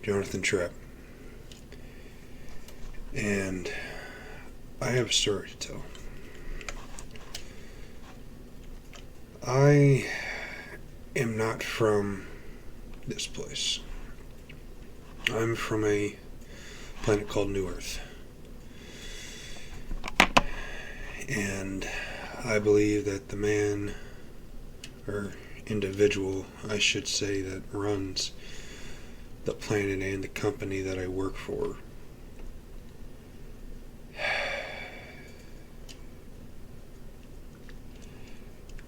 Jonathan Trapp, and I have a story to tell. I am not from this place. I'm from a planet called New Earth. And I believe that the man, or individual, I should say, that runs the planet and the company that I work for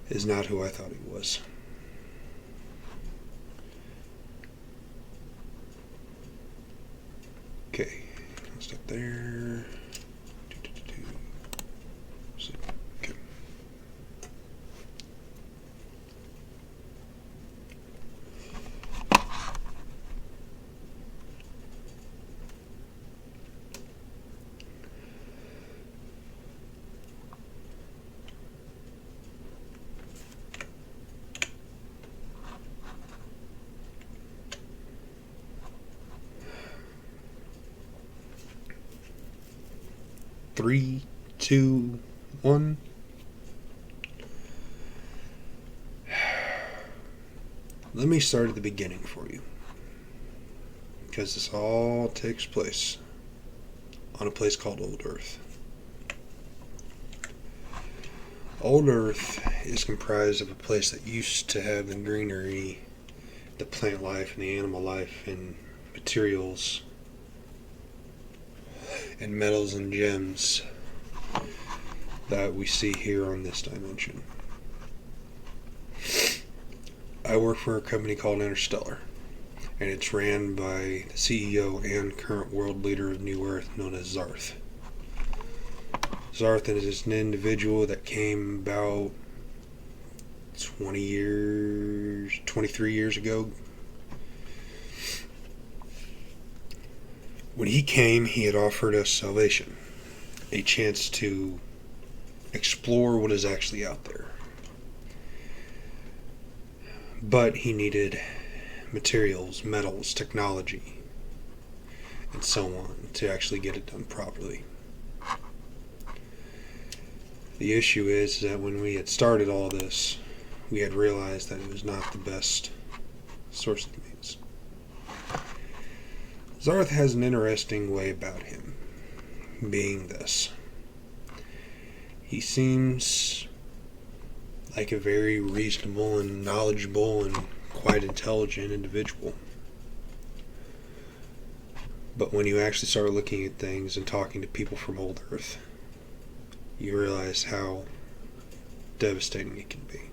is not who I thought he was. Okay, let's start there. Okay. Three, two, one. Let me start at the beginning for you, because this all takes place on a place called Old Earth. Old Earth is comprised of a place that used to have the greenery, the plant life, and the animal life, and materials, and metals and gems that we see here on this dimension. I work for a company called Interstellar, and it's ran by the CEO and current world leader of New Earth, known as Zarth. Zarth is an individual that came about 23 years ago. When he came, he had offered us salvation, a chance to explore what is actually out there. But he needed materials, metals, technology, and so on to actually get it done properly. The issue is that when we had started all this, we had realized that it was not the best source of means. Zarth has an interesting way about him, being this. He seems like a very reasonable and knowledgeable and quite intelligent individual. But when you actually start looking at things and talking to people from Old Earth, you realize how devastating it can be.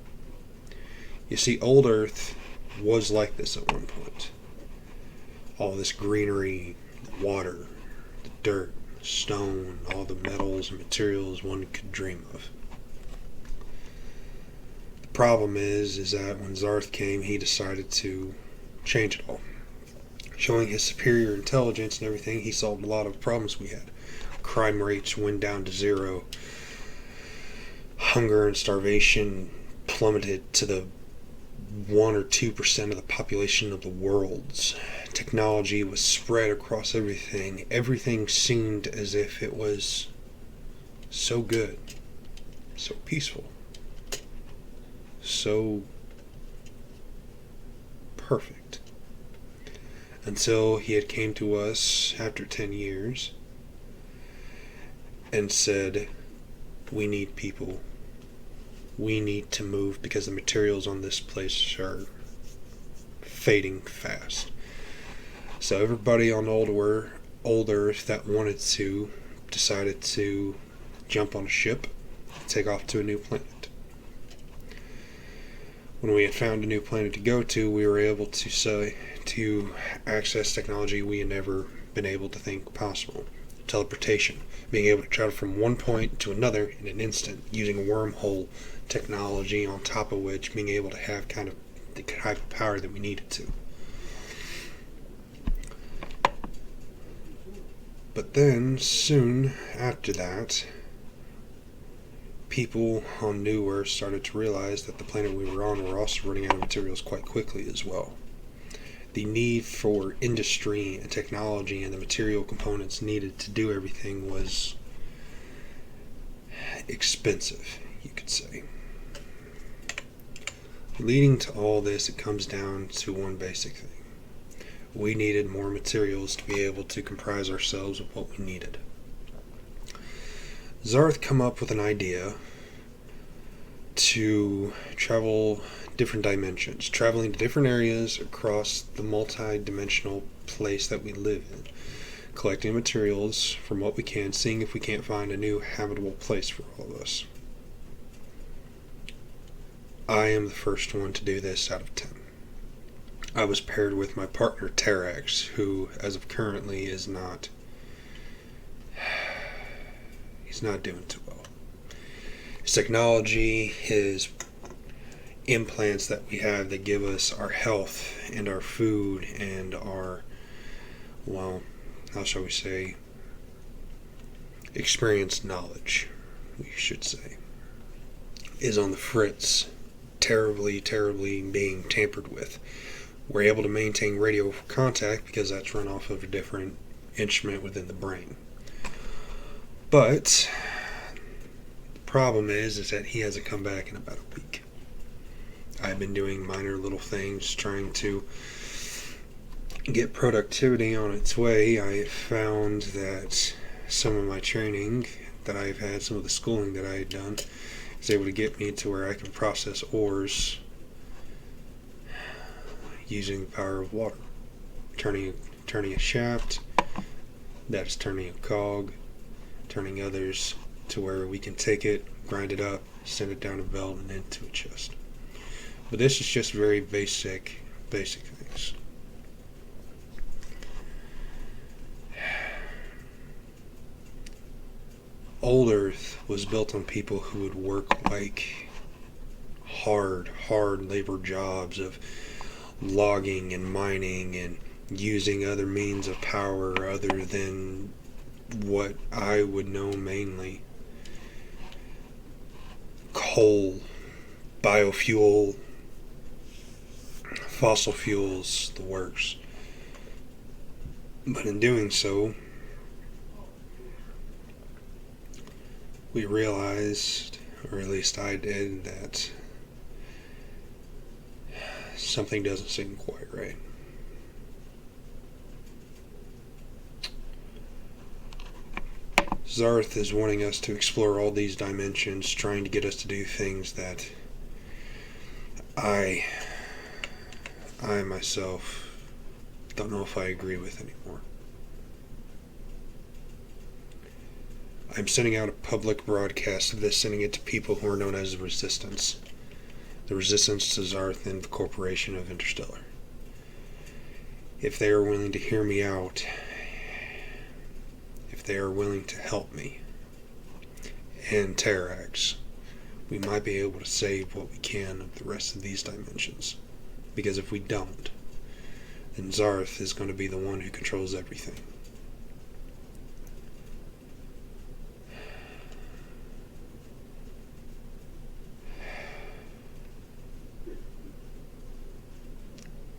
You see, Old Earth was like this at one point. All this greenery, the water, the dirt, stone, all the metals and materials one could dream of. The problem is that when Zarth came, he decided to change it all. Showing his superior intelligence and everything, he solved a lot of problems we had. Crime rates went down to zero. Hunger and starvation plummeted to the 1 or 2% of the population of the world's. Technology was spread across everything. Everything seemed as if it was so good, so peaceful, so perfect. Until he had came to us after 10 years and said, we need people. We need to move because the materials on this place are fading fast. So everybody on Old Earth that wanted to decided to jump on a ship and take off to a new planet. When we had found a new planet to go to, we were able to access technology we had never been able to think possible. Teleportation, being able to travel from one point to another in an instant using wormhole technology, on top of which being able to have kind of the type of power that we needed to. But then, soon after that, people on New Earth started to realize that the planet we were on were also running out of materials quite quickly as well. the need for industry and technology and the material components needed to do everything was expensive, you could say. Leading to all this, it comes down to one basic thing. We needed more materials to be able to comprise ourselves of what we needed. Zarth come up with an idea to travel different dimensions, traveling to different areas across the multi-dimensional place that we live in, collecting materials from what we can, seeing if we can't find a new habitable place for all of us. I am the first one to do this out of 10. I was paired with my partner Terax, who, as of currently, he's not doing too well. His technology, his implants that we have that give us our health and our food and our, well, how shall we say, experienced knowledge, we should say, is on the fritz, terribly being tampered with. We're able to maintain radio contact because that's run off of a different instrument within the brain. But the problem is that he hasn't come back in about a week. I've been doing minor little things, trying to get productivity on its way. I found that some of my training that I've had, some of the schooling that I had done, is able to get me to where I can process ores using the power of water. Turning a shaft, that is turning a cog, turning others to where we can take it, grind it up, send it down a belt and into a chest. But this is just very basic things. Old Earth was built on people who would work like hard labor jobs of logging and mining and using other means of power other than what I would know mainly. Coal, biofuel, fossil fuels, the works. But in doing so, we realized, or at least I did, that something doesn't seem quite right. Zarth is wanting us to explore all these dimensions, trying to get us to do things that I myself don't know if I agree with anymore. I'm sending out a public broadcast of this, sending it to people who are known as the Resistance. The Resistance to Zarth and the Corporation of Interstellar. If they are willing to hear me out, if they are willing to help me, and Terax, we might be able to save what we can of the rest of these dimensions. Because if we don't, then Zarth is going to be the one who controls everything.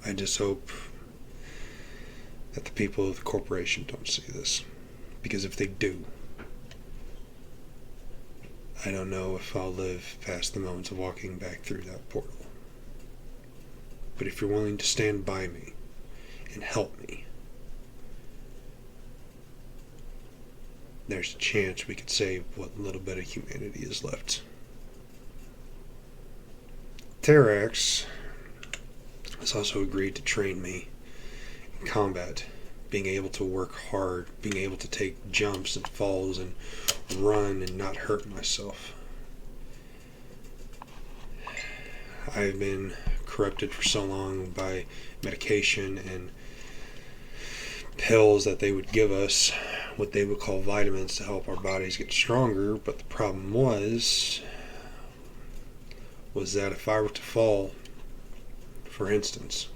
I just hope that the people of the corporation don't see this. Because if they do, I don't know if I'll live past the moments of walking back through that portal. But if you're willing to stand by me and help me, there's a chance we could save what little bit of humanity is left. Terax has also agreed to train me in combat, being able to work hard, being able to take jumps and falls and run and not hurt myself. I've been corrupted for so long by medication and pills that they would give us, what they would call vitamins, to help our bodies get stronger. But the problem was that if I were to fall, for instance,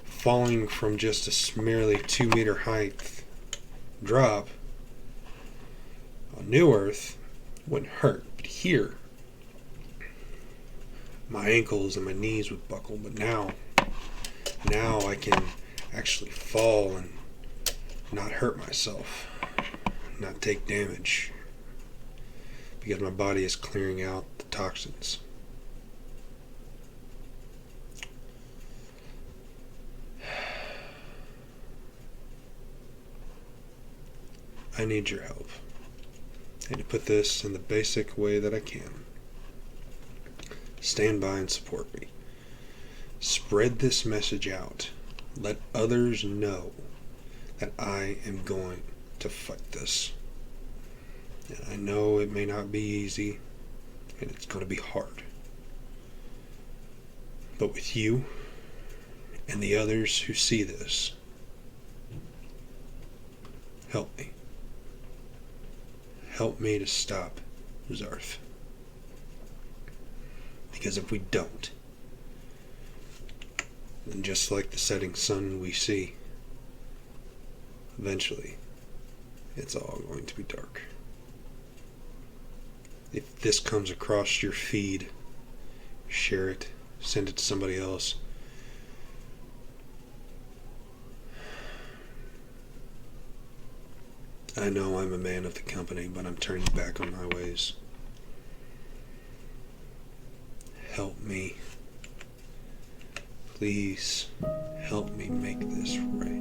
falling from just a merely 2 meter height drop on New Earth wouldn't hurt. But here, my ankles and my knees would buckle. But now, Now I can actually fall and not hurt myself, not take damage, because my body is clearing out the toxins. I need your help. I need to put this in the basic way that I can. Stand by and support me. Spread this message out. Let others know that I am going to fight this. And I know it may not be easy, and it's going to be hard. But with you and the others who see this, help me. Help me to stop Zarth. Because if we don't, then just like the setting sun we see, eventually it's all going to be dark. If this comes across your feed, share it, send it to somebody else. I know I'm a man of the company, but I'm turning back on my ways. Help me. Please help me make this right.